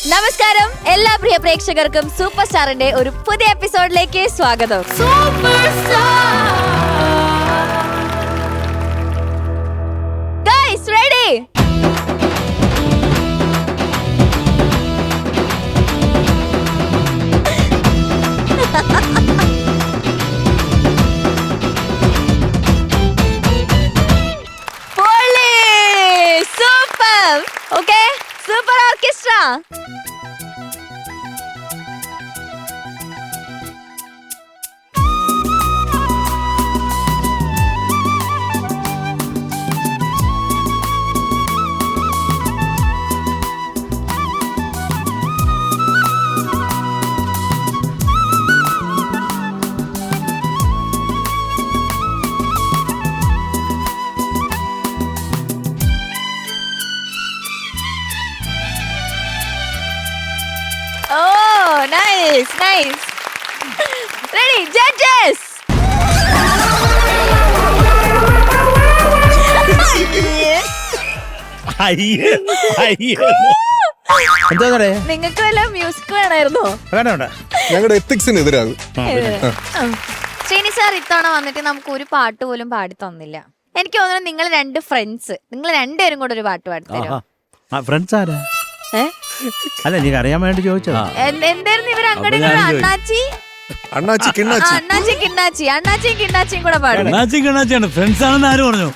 നമസ്കാരം, എല്ലാ പ്രിയ പ്രേക്ഷകർക്കും സൂപ്പർ സ്റ്റാറിന്റെ ഒരു പുതിയ എപ്പിസോഡിലേക്ക് സ്വാഗതം. Super star guys, ready? Super. Okay, super orchestra. Oh, nice, nice. Ready, judges. നിങ്ങൾക്ക് വല്ല മ്യൂസിക് വേണമായിരുന്നോ? ഞങ്ങളുടെ എത്തിക്സിനെതിരാകും. ശ്രീനി സാർ ഇത്തവണ വന്നിട്ട് നമുക്ക് ഒരു പാട്ട് പോലും പാടി തന്നില്ല. എനിക്ക് തോന്നുന്നു നിങ്ങൾ രണ്ട് ഫ്രണ്ട്സ്, നിങ്ങൾ രണ്ടുപേരും കൂടെ ഒരു പാട്ട് പാടിത്തരും. ഫ്രണ്ട്സ് ആരാ? അല്ല, നീ അറിയാൻ വേണ്ടി ചോദിച്ചതാ. എന്തായിരുന്നു ഇവർ അങ്ങോട്ട് അണ്ണാച്ചി കിണ്ണാച്ചിയും കൂടെ പാടും. കിണ്ണാച്ചിയാണ് ഫ്രണ്ട്സ് ആണെന്ന് ആര് പറഞ്ഞു?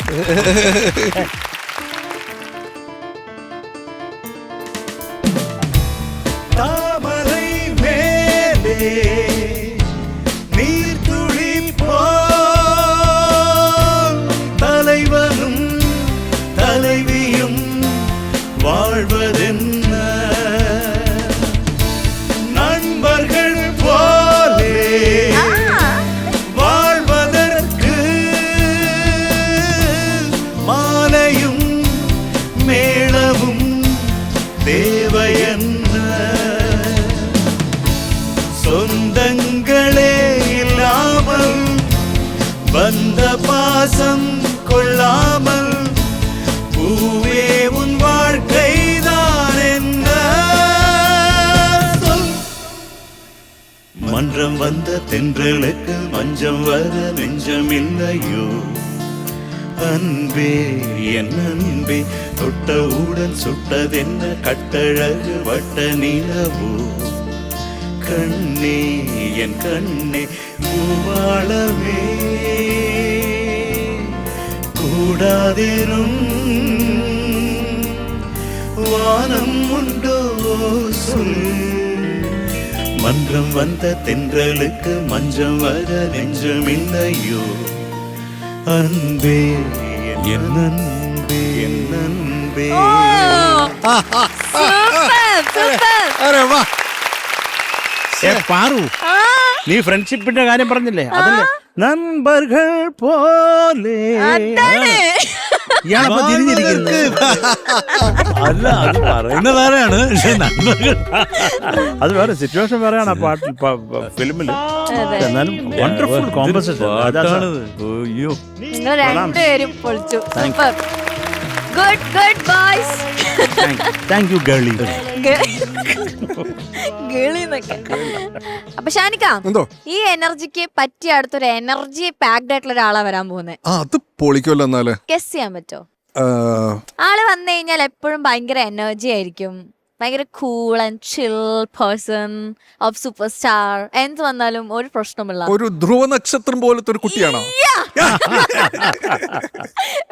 தலைவனும் தலைவியும் வாழ்வதென்ன நண்பர்கள் போலே வாழ்வதற்கு மாலையும் மேளமும் தேவையென்ன சொந்தங்களே இல்லாமல் வந்த பாசம் கொள்ளாமல் பூவே உன் வாழ்க்கைதான் என்ன சொல். மன்றம் வந்த தென்றலுக்கு மஞ்சம் வர நெஞ்சம் இல்லையோ அன்பே என் அன்பே தொட்டவுடன் சுட்டதென்ன கட்டழகு வட்ட நிலவோ கண்ணே என் கண்ணே பூவாளமே கூடாதிரும் வானம் உண்டோ சொல். மன்றம் வந்த தென்றலுக்கு மஞ்சம் வர நெஞ்சம் இல்லையோ அன்பே என் அன்பே என் அன்பே. പാറു, നീ ഫ്രണ്ട്ഷിപ്പിന്റെ കാര്യം പറഞ്ഞില്ലേ? അതല്ലേ നമ്പറുകൾ പോലെ ഇയാളപ്പോ തിരിഞ്ഞിരിക്കുന്നത്. അല്ല, അത് പറയുന്ന വേറെയാണ്, അത് വേറെ സിറ്റുവേഷൻ വേറെയാണ് ആ പാട്ടിൽ, ഫിലിമില്. എന്നാലും വണ്ടർഫുൾ കോമ്പസിഷൻ. നിങ്ങൾ രണ്ടുപേരും പൊളിച്ചു. Super. Good good boys. Thank you Gely. അപ്പൊ ഷാനിക്ക, ഈ എനർജിക്ക് പറ്റിയ അടുത്തൊരു എനർജി പാക്ഡ് ആയിട്ടുള്ള ഒരാളാ വരാൻ പോകുന്നത്. അത് പൊളിക്കുമല്ലോ. എന്നാല് ഗസ് ചെയ്യാൻ പറ്റോ? ആള് വന്നു കഴിഞ്ഞാൽ എപ്പോഴും ഭയങ്കര എനർജി ആയിരിക്കും, ഭയങ്കര cool and chill person of super star. എന്ത് വന്നാലും ഒരു പ്രശ്നമില്ല. ഒരു ധ്രുവ നക്ഷത്രം പോലത്തെ ഒരു കുട്ടിയാണോ?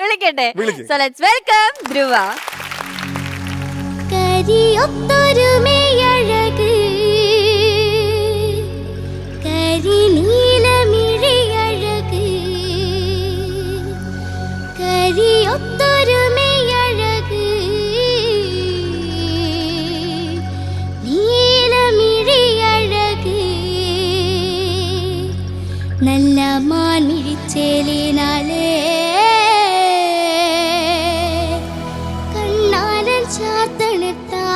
വിളിക്കട്ടെ. So let's welcome Dhruva. കരിയൊത്തൊരുമയഴക് കരിനീലമിഴിയഴക് കരിയൊത്തൊരുമയഴക് നീലമിഴിയഴക് നല്ല മാൻമിഴിച്ചേലിനാലേ കണ്ണാലൻ ചാത്തണത്താ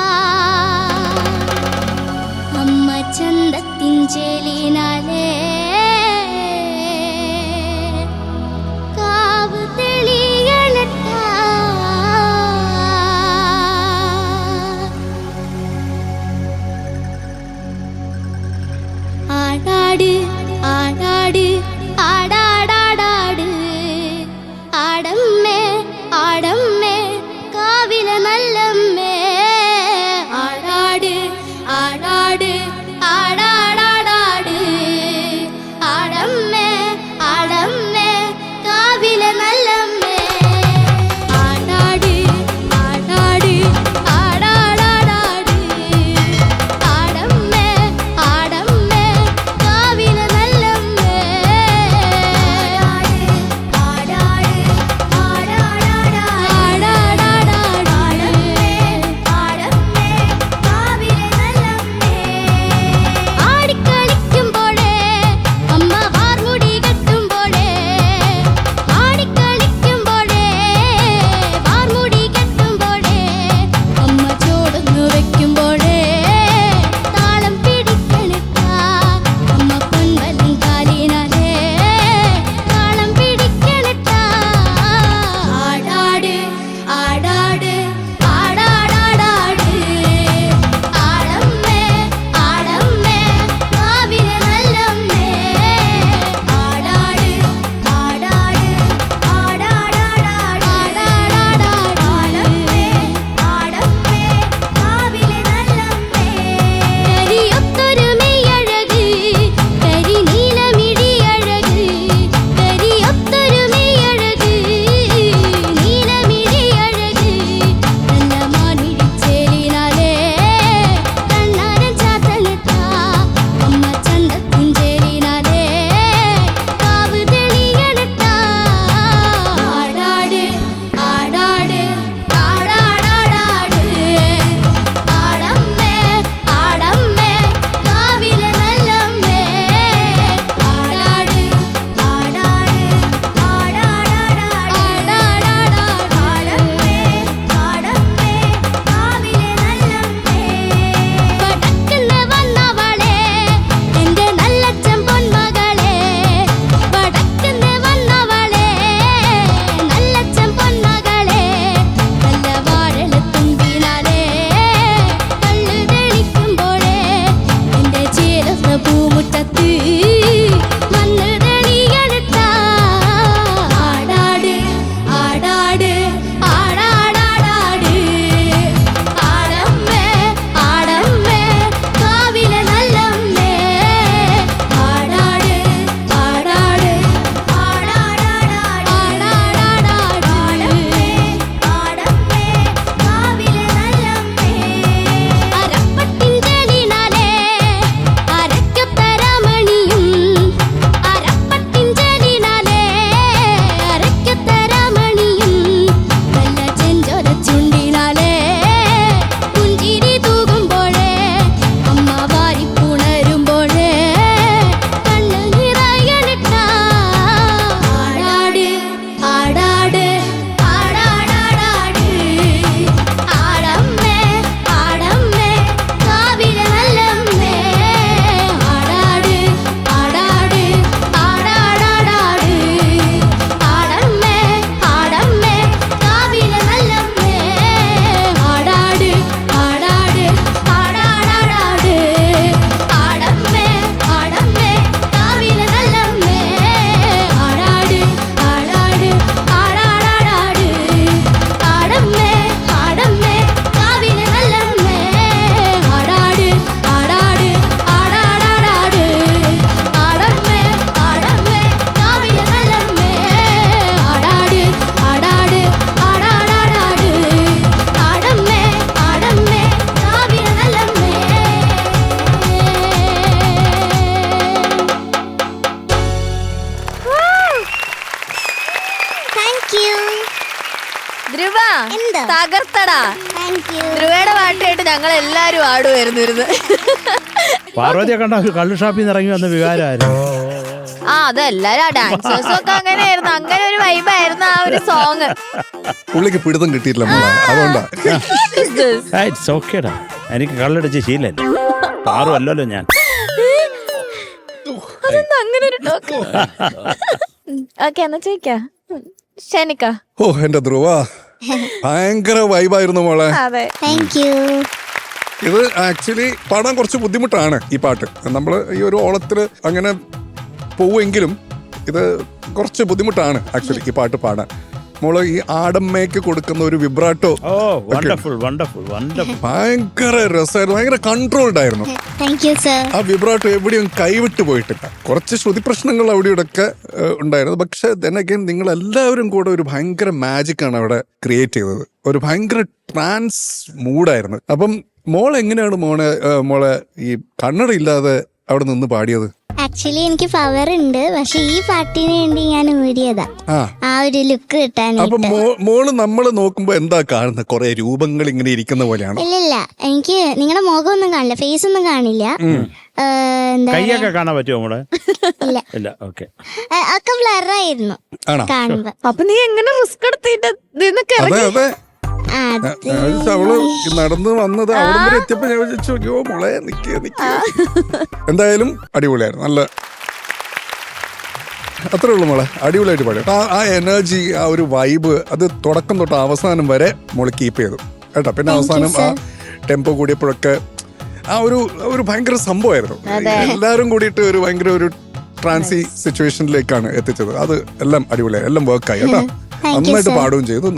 ആടാട് ആടാട് ആടാടാടാട് ആടമ്മേ ആടമ്മേ കാവിലെ നല്ലമ്മേ ആടാട് ആടാട് ആടാടാടാട് ആടമ്മേ ആടമ്മേ കാവിലെ നല്ലമ്മേ ആടാട് ആടാട് ആടാടാടാട് ആടമ്മേ ആടമ്മേ കാവിലെ നല്ലമ്മേ ആടിക്കളിക്കുമ്പോഴേ അമ്മ വാർമുടി കെട്ടുമ്പോഴേ ആടിക്കളിക്കുമ്പോഴേ വാർമുടി കെട്ടുമ്പോഴേ അമ്മ ചോടൊന്നു വെക്കുമ്പോഴേ താളം പിടിക്കണിട്ടാ അമ്മ പൊൻവലം കാലിനാലേ താളം പിടിക്കണിട്ടാ ആടാട് ആടാട് ആടാടാടാട് ആടമ്മേ ആടമ്മേ കാവിലെ നല്ലമ്മേ ആടാട് ആടാട് ആടാടാടാട് ആടമ്മേ ആടമ്മേ കാവിലെ നല്ലമ്മേ കരിയൊത്തൊരു മെയ്യഴക് കരിനീലമിഴിയഴക് കരിയൊത്തൊരു മെയ്യഴക് നീലമിഴിയഴക് നല്ല മാൻമിഴിച്ചേലിനാലേ കണ്ണാരൻ ചാത്തനിട്ടാ അമ്മ ചന്തക്കുഞ്ചേലിനാലേ കാവ് തെളിയണട്ടാ ആടാട് ആടാട് ആടാടാടാട് ആടമ്മേ ആടമ്മേ കാവിലെ നല്ലമ്മേ ആടാട് ആടാട് ആടാടാടാട് ആടമ്മേ ആടമ്മേ കാവിലെ നല്ലമ്മേ വടക്കുന്ന് വന്നവളെ എന്റെ നല്ലച്ചൻ പൊന്മകളെ വടക്കുന്ന് വന്നവളെ നല്ലച്ചൻ പൊന്മകളെ നല്ല വാഴത്തുമ്പിനാലേ കള്ളു തെളിക്കുമ്പോഴേ എന്റെ ചേലത്ത പൂമുറ്റത്ത് മണ്ണ് തെളിയണട്ടാ ആടാട് ആടാട് ആടാടാടാട് ആടമ്മേ ആടമ്മേ കാവിലെ നല്ലമ്മേ ആടാട് ആടാട് ആടാടാടാട് ആടാടാടാട് ആടമ്മേ കാവിലെ നല്ലമ്മേ അരപ്പട്ടിൻ ജലിനാലേ അരക്കത്തരമണിയും അരപ്പട്ടിൻ ജലിനാലേ അരക്കത്തരമണിയും നല്ല ചെഞ്ചോര ചുണ്ടിനാലേ പുഞ്ചിരി തൂകുമ്പോഴേ അമ്മ വാരിപ്പുണരുമ്പോഴേ കണ്ണ് നിറയണട്ടാ ആടാട് ആടാട് ആടാടാടാട് ആടമ്മേ ആടമ്മേ കാവിലെ നല്ലമ്മേ ആടാട് ആടാട് ആടാടാടാട് ആടമ്മേ ആടമ്മേ കാവിലെ നല്ലമ്മേ ആടാട് ആടാട് ആടാടാടാട് ആടമ്മേ ആടമ്മേ കാവിലെ നല്ലമ്മേ ആടാട് ആടാട് ആടാടാടാട് ആടമ്മേ ആടമ്മേ കാവിലെ നല്ലമ്മേ ആടാട് ആടാട് ആടാടാടാട് ആടമ്മേ ആടമ്മേ കാവിലെ നല്ലമ്മേ ആടാട് ആടാട് ആടാടാടാട് ആടമ്മേ ആടമ്മേ കാവിലെ നല്ലമ്മേ താങ്ക് യു ധ്രുവ എന്താ? തകർത്തടാ. താങ്ക് യു ധ്രുവയുടെ പാട്ട് കേട്ട് ഞങ്ങൾ എല്ലാരും ആടുമായിരുന്നു ഇരുന്ന്. പാർവതിയെ കണ്ട കള്ളു ഷാപ്പിൽ നിന്ന് ഇറങ്ങി വന്ന വികാരമായിരുന്നു. ആ അതെല്ലാരും ഡാൻസേഴ്സും ഒക്കെ അങ്ങനെയായിരുന്നു. അങ്ങനെ ഒരു വൈബായിരുന്നു ആ ഒരു സോങ്. പുള്ളിക്ക് പിടുത്തം കിട്ടിയിട്ടില്ല മോളെ, അതുകൊണ്ടാ. ഇറ്റ്സ് ഓക്കേടാ, എനിക്ക് കള്ളടിച്ച് ശീലല്ലേ. പാറു അല്ലല്ലോ ഞാൻ. അതെന്താ അങ്ങനെ ഒരു ടോക്ക്? ഓക്കെ എന്നാ ചോദിക്കാ ഷനിക്ക. ഓ എന്റെ ധ്രുവ ഭയങ്കര വൈബായിരുന്നു മോളെ. അതെ താങ്ക് യു ഇത് ആക്ച്വലി പാടാൻ കുറച്ച് ബുദ്ധിമുട്ടാണ് ഈ പാട്ട്. നമ്മൾ ഈ ഒരു ഓളത്തിൽ അങ്ങനെ പോവുമെങ്കിലും ഇത് കുറച്ച് ബുദ്ധിമുട്ടാണ് ആക്ച്വലി ഈ പാട്ട് പാടാൻ. മോള് ഈ ആടമ്മയ്ക്ക് കൊടുക്കുന്ന ഒരു വിബ്രാട്ടോ ഭയങ്കര രസമായിരുന്നു, ഭയങ്കര കൺട്രോൾഡ് ആയിരുന്നു. Thank you sir. ആ വിബ്രാട്ടോ എവിടെയും കൈവിട്ട് പോയിട്ടില്ല. കുറച്ച് ശ്രുതി പ്രശ്നങ്ങൾ അവിടെ ഇവിടെയൊക്കെ ഉണ്ടായിരുന്നു. പക്ഷെ then again നിങ്ങൾ എല്ലാവരും കൂടെ ഒരു ഭയങ്കര മാജിക് ആണ് അവിടെ ക്രിയേറ്റ് ചെയ്തത്. ഒരു ഭയങ്കര ട്രാൻസ് മൂഡായിരുന്നു. അപ്പം മോൾ എങ്ങനെയാണ് മോളെ ഈ കണ്ണട ഇല്ലാതെ അവിടെ നിന്ന് പാടിയത്? ആക്ച്വലി എനിക്ക് പവർ ഉണ്ട്, പക്ഷെ ഈ പാട്ടിന് വേണ്ടി ഞാൻ ഊരിയതാ ആ ഒരു ലുക്ക് കിട്ടാൻ. അപ്പൊ മോള് നമ്മള് നോക്കുമ്പോ എന്താ കാണുന്നത്? കുറെ രൂപങ്ങൾ ഇങ്ങനെ ഇരിക്കുന്ന പോലെയാണ്. ഇല്ല എനിക്ക് നിങ്ങളുടെ മുഖം ഒന്നും കാണില്ല, ഫേസ് ഒന്നും കാണില്ല. കൈയൊക്കെ കാണാൻ പറ്റുമോ മോളെ? ഇല്ല ഇല്ല. ഓക്കെ. ഒക്കെ ബ്ലറായിരുന്നു കാണുമ്പോ. അപ്പൊ നീ എങ്ങനെ റിസ്ക് എടുത്തിട്ട് അതെ അതെ. അവള് നടന്ന് വന്നത് അവിടെ വരെ എത്തിയപ്പോ ഞാൻ വിളിച്ചു, അയ്യോ മോളെ നിക്ക. എന്തായാലും അടിപൊളിയായിരുന്നു. നല്ല അത്രേ ഉള്ളു മോളെ, അടിപൊളിയായിട്ട് പാടി. ആ എനർജി, ആ ഒരു വൈബ്, അത് തുടക്കം തൊട്ട് അവസാനം വരെ മോള് കീപ്പ് ചെയ്തു കേട്ടോ. പിന്നെ അവസാനം ആ ടെമ്പോ കൂടിയപ്പോഴൊക്കെ ആ ഒരു ഭയങ്കര സംഭവമായിരുന്നു. എല്ലാരും കൂടിയിട്ട് ഒരു ഭയങ്കര ഒരു ട്രാൻസി സിറ്റുവേഷനിലേക്കാണ് എത്തിച്ചത്. അത് എല്ലാം അടിപൊളിയായി, എല്ലാം വർക്കായി കേട്ടോ. നന്നായിട്ട് പാടുകയും ചെയ്തു.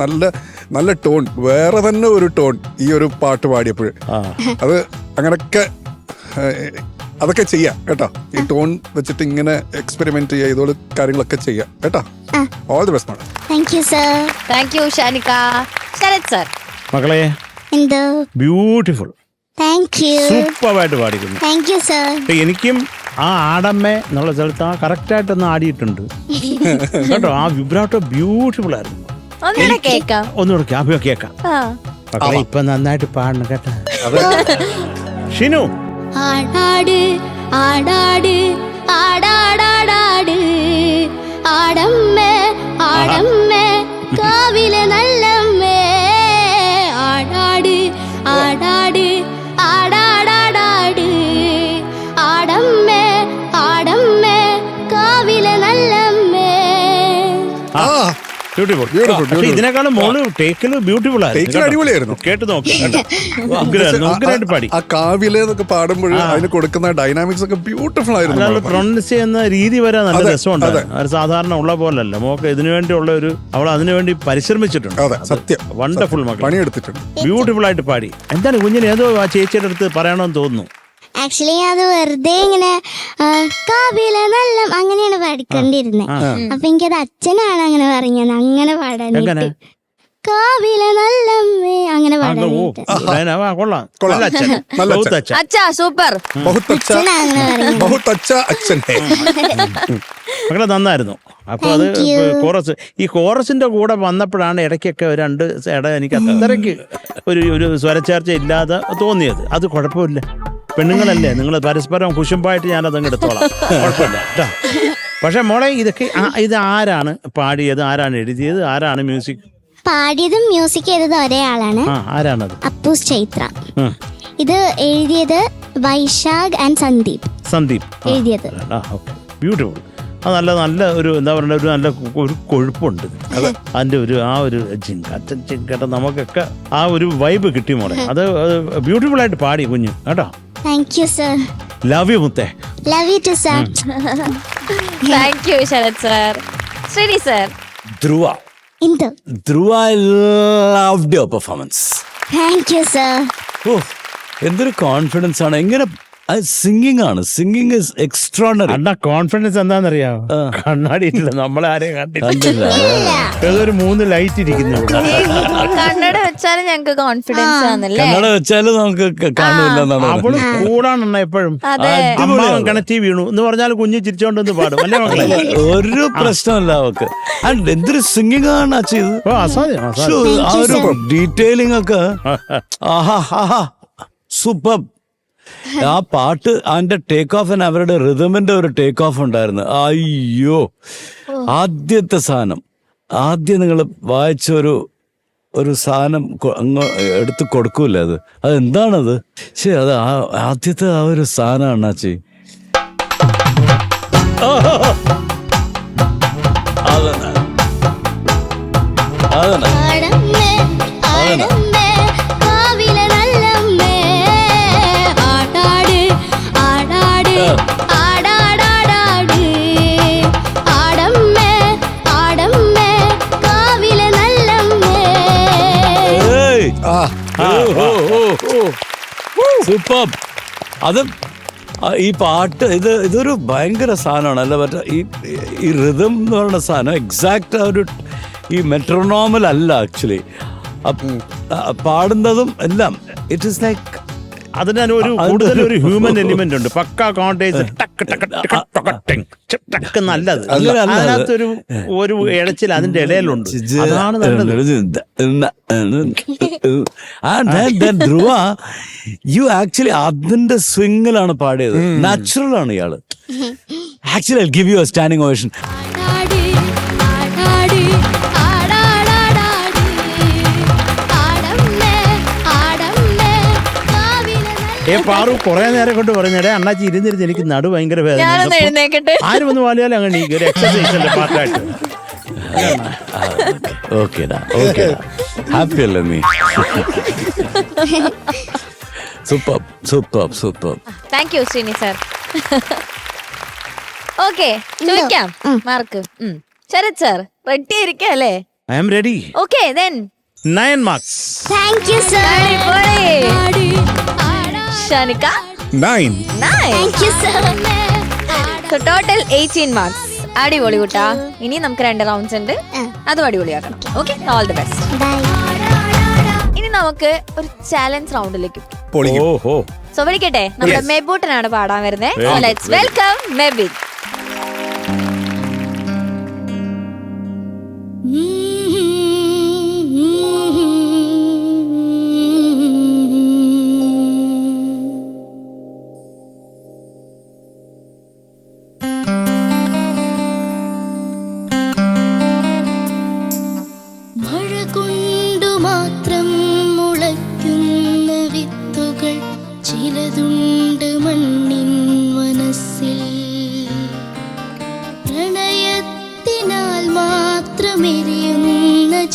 നല്ല ടോൺ, വേറെ തന്നെ ഒരു ടോൺ ഈ ഒരു പാട്ട് പാടിയപ്പോൾ. അത് അങ്ങനൊക്കെ അതൊക്കെ ചെയ്യാം കേട്ടോ. ഈ ടോൺ വെച്ചിട്ട് ഇങ്ങനെ എക്സ്പെരിമെന്റ് ചെയ്യുക, ഇതോട് കാര്യങ്ങളൊക്കെ ചെയ്യാം കേട്ടോ. All the best. Thank U sir. Thank you Shanika. Sharath sir. മകളെ എന്തോ ബ്യൂട്ടിഫുൾ, താങ്ക് യു, സൂപ്പറായിട്ട് പാടിക്കുന്നു. Thank you sir. എനിക്കും ആ ആടമ്മ എന്നുള്ള സ്ഥലത്ത് ആ കറക്റ്റായിട്ടൊന്ന് ആടിയിട്ടുണ്ട് കേട്ടോ. ആ വിബ്രാട്ടോ ബ്യൂട്ടിഫുൾ ആയിരുന്നു. ഒന്നുകൂടെ കേക്കാം. മക്കളെ ഇപ്പൊ നന്നായിട്ട് പാടണം കേട്ടോ. ഷിനു. ആടാട് ആടാട് ആടാടാടാട് ആടമ്മേ ആടമ്മേ കാവിലെ നല്ലമ്മേ ആടാട് ആടാട് ആടാടാടാട് ആടമ്മേ ആടമ്മേ കാവിലെ നല്ലമ്മേ. ഇതിനേക്കാളും മോള് ടേക്കില് ബ്യൂട്ടിഫുൾ അടിപൊളിയായിരുന്നു. കേട്ട് നോക്കി പാടി. ആ കാവിലെ എന്നൊക്കെ പാടുമ്പോൾ അതിന് കൊടുക്കുന്ന ഡൈനാമിക്സ് ഒക്കെ ബ്യൂട്ടിഫുൾ ആയിരുന്നു. പ്രൊണൗൺസ് ചെയ്യുന്ന രീതി വരെ നല്ല രസമുണ്ട്. അത് സാധാരണ ഉള്ള പോലല്ല. മോക്ക് ഇതിനു വേണ്ടിയുള്ള അവൾ അതിനുവേണ്ടി പരിശ്രമിച്ചിട്ടുണ്ട്. സത്യം, വണ്ടർഫുൾ മകൾ, പണിയെടുത്തിട്ടുണ്ട്. ബ്യൂട്ടിഫുൾ ആയിട്ട് പാടി. എന്താണ് കുഞ്ഞിന് ഏതോ ആ ചേച്ചിയുടെ അടുത്ത് പറയണമെന്ന് തോന്നുന്നു. ആക്ച്വലി അത് വെറുതെ ഇങ്ങനെ കാവിലെ നല്ല അങ്ങനെയാണ് പാടിക്കൊണ്ടിരുന്നത്. അപ്പൊ എനിക്കത് അച്ഛനാണ് അങ്ങനെ പറഞ്ഞത് അങ്ങനെ പാടാനായിട്ട്. കാവിലെ നല്ലമ്മേ അങ്ങനെ പാടാനായിട്ട്. സൂപ്പർ. മകളെ നന്നായിരുന്നു. അപ്പൊ അത് ഈ കോറസിന്റെ കൂടെ വന്നപ്പോഴാണ് ഇടയ്ക്കൊക്കെ രണ്ട് എനിക്ക് അത്രയ്ക്ക് ഒരു സ്വരച്ചേർച്ച ഇല്ലാതെ തോന്നിയത്. അത് കുഴപ്പമില്ല, പെണ്ണുങ്ങളല്ലേ നിങ്ങൾ, പരസ്പരം കുശുമ്പായിട്ട് ഞാനതങ്ങ് എടുത്തോളാം, കുഴപ്പമില്ല കേട്ടോ. പക്ഷെ മോളെ ഇത് ആരാണ് പാടിയത്, ആരാണ് എഴുതിയത്, ആരാണ് മ്യൂസിക് പാടിയതും മ്യൂസിക് ചെയ്തത് ഒരേ ആളാണ്. ആരാണത്? അപ്പൂസ് ചൈത്ര. ഇത് എഴുതിയത് വൈശാഖ് ആൻഡ് സന്ദീപ് എഴുതിയത്. ബ്യൂട്ടിഫുൾ. അത് നല്ല ഒരു എന്താ പറയുക, ഒരു നല്ല ഒരു കൊഴുപ്പുണ്ട് അതിന്റെ ആ ഒരു ചിങ്കട്ട നമുക്കൊക്കെ ആ ഒരു വൈബ് കിട്ടി മോളെ. അത് ബ്യൂട്ടിഫുൾ ആയിട്ട് പാടി കുഞ്ഞു കേട്ടോ. Thank U sir. Love you മുത്തേ. Love you too sir. Thank you Sharath sir. Sreeni sir. Dhruva. I loved your performance. Thank you sir. എന്തൊരു കോൺഫിഡൻസ് ആണ്. എങ്ങനെ സിംഗിങ് ആണ്. Singing is extraordinary. അണ്ണാ കോൺഫിഡൻസ് എന്താണെന്നറിയാമോ? കണ്ണാടിയിട്ടില്ല, നമ്മളെ ആരെയും കണ്ടില്ല. ഏതൊരു 3 ലൈറ്റ് ഇരിക്കുന്നു. കണ്ണട വെച്ചാലും ഞങ്ങൾക്ക് കോൺഫിഡൻസ് ആണല്ലേ. കണ്ണട വെച്ചാലും നമുക്ക് കാണില്ല. അവള് കൂടാണ് എപ്പോഴും. അമ്മാവൻ കിണറ്റി വീണു എന്ന് പറഞ്ഞാൽ കുഞ്ഞ് ചിരിച്ചോണ്ടെന്ന് പാടും അല്ലേ മക്കളെ? ഒരു പ്രശ്നമല്ല അവക്ക്. എന്തൊരു സിംഗിങ് ആണ് ചെയ്തത്. ആ ഒരു ഡീറ്റെയിലിംഗ് ഒക്കെ സൂപ്പർ. ആ പാട്ട് അതിന്റെ ടേക്ക് ഓഫ്, അവരുടെ റിതമിന്റെ ഒരു ടേക്ക് ഓഫ് ഉണ്ടായിരുന്നു. അയ്യോ, ആദ്യത്തെ സാധനം, ആദ്യം നിങ്ങൾ വായിച്ച ഒരു സാധനം എടുത്ത് കൊടുക്കൂല്ലേ, അതെന്താണത്? ശരി, അത് ആദ്യത്തെ ആ ഒരു സാധനമാണ് അണ്ണാച്ചി. ആടമ്മേ ആടമ്മേ കാവിലെ നല്ലമ്മേ സൂപ്പർ. അത് ഈ പാട്ട് ഇതൊരു ഭയങ്കര സാധനമാണ് അല്ല മറ്റേ ഈ റിതം എന്ന് പറയുന്ന സാധനം എക്സാക്റ്റ് ഒരു ഈ മെട്രോണോമൽ അല്ല ആക്ച്വലി പാടുന്നതും എല്ലാം. ഇറ്റ് ഈസ് ലൈക്ക് അതിന് ഒരു കൂടുതൽ ഒരു ഹ്യൂമൻ എലിമെന്റ് ഉണ്ട്. പക്ക കോണ്ടേജ് നല്ലത്. അതിനകത്തൊരു ഒരു ഇഴച്ചിൽ അതിന്റെ ഇടയിലുണ്ട്. അതാണ് ധ്രുവ യു ആക്ച്വലി അതിന്റെ സ്വിങ്ങിലാണ് പാടിയത്. നാച്ചുറൽ ആണ് ഇയാള്. Actually I give you A standing ovation. Paru കുറെ നേരം കൊണ്ട് പറഞ്ഞേ അണ്ണാച്ചി ഇരുന്നിരുന്ന് എനിക്ക് നടു ഭയങ്കര വേദന. ആരും ഒന്ന് പാലിയാലും അങ്ങനെ ഒരു എക്സസൈസിന്റെ പാർട്ടായിട്ട്. ഹാപ്പി അല്ലേ നീ? Super super super. Thank you Sreeni sir. Okay, ചോദിക്കാം മാർക്ക്. ശരത് സർ റെഡി ആയിരിക്കാം അല്ലേ? I am ready. Okay then 9 marks. Thank U sir. Shanika 9. Thank U sir. So total 18 marks. അടിപൊളി കൂട്ടാ. ഇനി നമുക്ക് 2 റൗണ്ട്സ് ഉണ്ട്, അതും അടിപൊളിയാക്കണം. Okay, all the best. Bye. ഇനി നമുക്ക് ഒരു ചാലഞ്ച് റൗണ്ടിലേക്ക്. ഓഹോ. സോ വിളിക്കട്ടെ, നമ്മുടെ മെബൂട്ടനാണ് പാടാൻ വരുന്നത്. So let's welcome Mebin.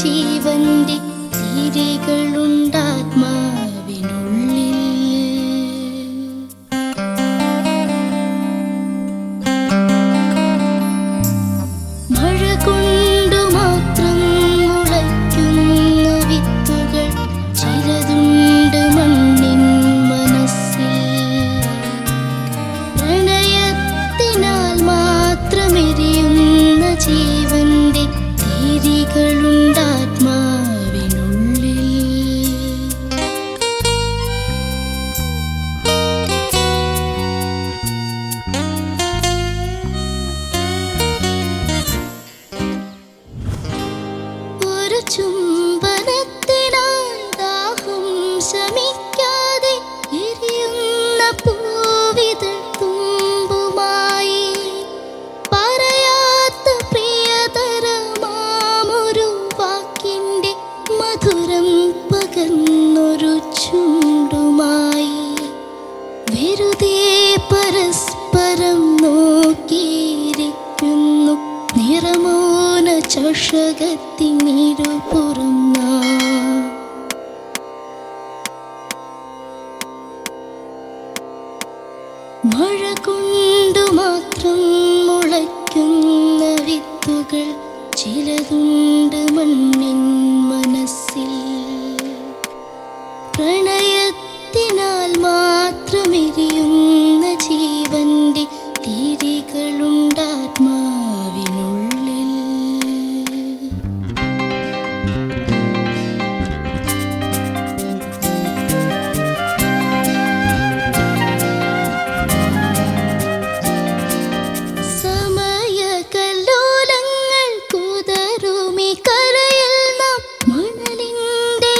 ജീവന്റെ തിരികളുണ്ടാത്മാവിനുള്ളിൽ. മഴ കൊണ്ടു മാത്രം മുളയ്ക്കുന്ന വിത്തുകൾ ചിലതുണ്ട് മണ്ണിൻ മനസ്സിൽ. പ്രണയത്തിനാൽ മാത്രമെരിയുന്ന ജീവന്റെ തിരികളുണ്ടാത്മാവിനുള്ളിൽ. ഒരു ചുംബനത്തിനായി ദാഹം ശമിക്കാതെ എരിയുന്ന പൂവിതൾ തുമ്പുമായി പറയാത്ത പ്രിയതരമാമൊരു വാക്കിന്റെ മധുരം പകർന്നൊരു ചുണ്ടുമായി വെറുതെ പരസ്പരം നോക്കിയിരിക്കുന്നു നിറമോന ചഷകത്തിനിരുപുറം നാം. മഴ കൊണ്ടു മാത്രം മുളയ്ക്കുന്ന വിത്തുകൾ ചിലതുണ്ട് മണ്ണിൻ മനസ്സിൽ. പ്രണയത്തിനാൽ മാത്രമെരിയുന്ന ജീവന്റെ തിരികളുണ്ടാത്മാവിനുള്ളിൽ. സമയകലോലങ്ങൾ കുതറുമി കരയിൽ നാം മണലിന്റെ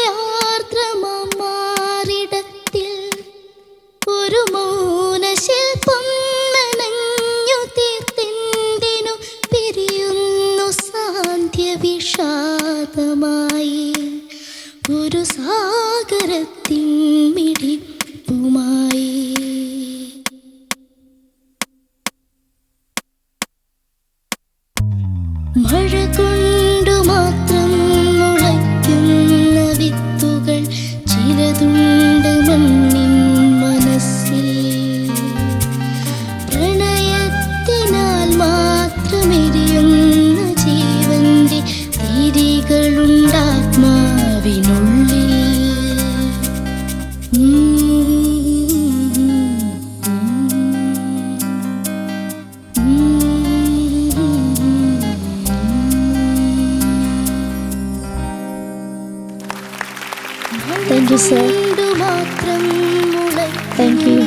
ആർദ്രമാം മാറിടത്തിൽ ഒരു മൗനശില്പം നനഞ്ഞു തീർത്തെന്തിനു പിരിയുന്നു സാന്ധ്യ വിഷാദമായി ഒരു സാഗരത്തിൻ മിടിപ്പുമായി. മഴ കൊണ്ടു മാത്രം മുളയ്ക്കുന്ന വിത്തുകൾ ചിലതുണ്ട് മണ്ണിൻ മനസ്സിൽ. പ്രണയത്തിനാൽ മാത്രമെരിയുന്ന ജീവന്റെ തിരികളുണ്ടാത്മാവിനുള്ളിൽ. You sir. Thank you.